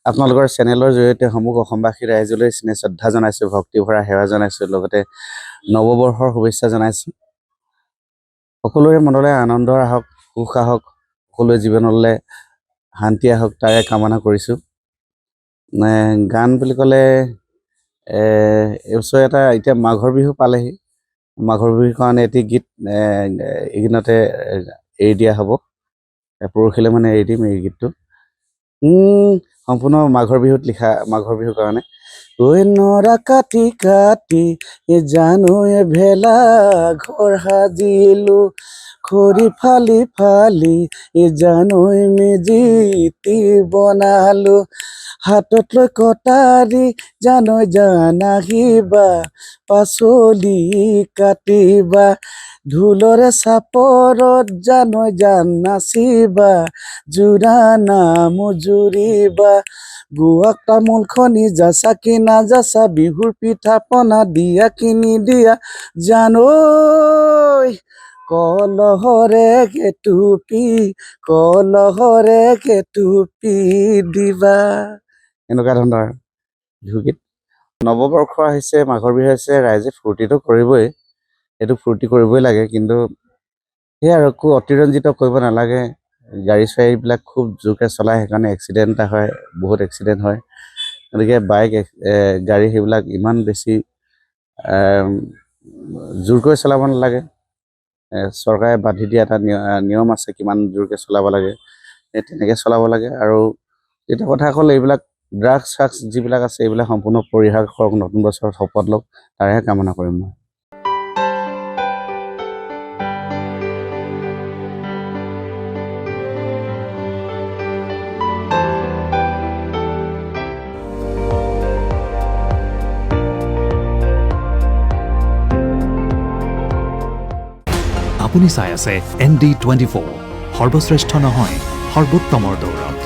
আপোনালোকৰ চেনেলৰ জৰিয়তে সমূহ অসমবাসী ৰাইজলৈ স্নেহ শ্ৰদ্ধা জনাইছোঁ, ভক্তি ভৰা সেৱা জনাইছোঁ, লগতে নৱবৰ্ষৰ শুভেচ্ছা জনাইছোঁ। সকলোৰে মনলৈ আনন্দ আহক, সুখ আহক, সকলোৰে জীৱনলৈ শান্তি আহক, তাৰে কামনা কৰিছোঁ। গান বুলি ক'লে এইবছৰ এতিয়া মাঘৰ বিহু পালেহি। মাঘৰ বিহুৰ কাৰণে এটি গীত এইদিনতে এৰি দিয়া হ'ব। পৰহিলৈ মানে এৰি দিম এই গীতটো। সম্পূৰ্ণ মাঘৰ বিহুত লিখা, মাঘৰ বিহুৰ কাৰণে। ঐ নৰা কাটি কাটি জানুৱে ভেলা ঘৰ সাজিলো, খৰি ফালি ফালি জানুৱে মেজিটি বনালো, হাতত লৈ কটাৰী জানৈ জান আহিবা, পাচলি কাটিবা, ঢোলৰে চাপৰত জানৈ জান নাচিবা, জোৰা নাম জুৰিবা, গুৱাক তামোল খনি যাচা কি নাযাচা, বিহুৰ পিঠা পনা দিয়া কিনি দিয়া, জানৈ কলহৰে কেটুপি, কলহৰে কেটুপি দিবা। এনেকুৱা ধৰণৰ বিহুগীত। নৱবৰ্ষ আহিছে, মাঘৰ বিহু আহিছে, ৰাইজে ফূৰ্তিটো কৰিবই, সেইটো ফূৰ্তি কৰিবই লাগে। কিন্তু সেয়া আৰু অতিৰঞ্জিত কৰিব নালাগে। গাড়ী চাড়ীবিলাক খুব জোৰকৈ চলাই, সেইকাৰণে এক্সিডেণ্ট এটা হয়, বহুত এক্সিডেণ্ট হয়। গতিকে বাইক গাড়ী সেইবিলাক ইমান বেছি জোৰকৈ চলাব নালাগে। চৰকাৰে বান্ধি দিয়া এটা নিয়ম আছে, কিমান জোৰকৈ চলাব লাগে, তেনেকৈ চলাব লাগে। আৰু এটা কথা হ'ল, এইবিলাক ড্ৰাগছ চাগছ যিবিলাক আছে, এইবিলাক সম্পূৰ্ণ পৰিহাৰ কৰক, নতুন বছৰত শপত লওক, তাৰেহে কামনা কৰিম মই। আপুনি চাই আছে ND24, সৰ্বশ্ৰেষ্ঠ নহয়, সৰ্বোত্তমৰ দৌৰত।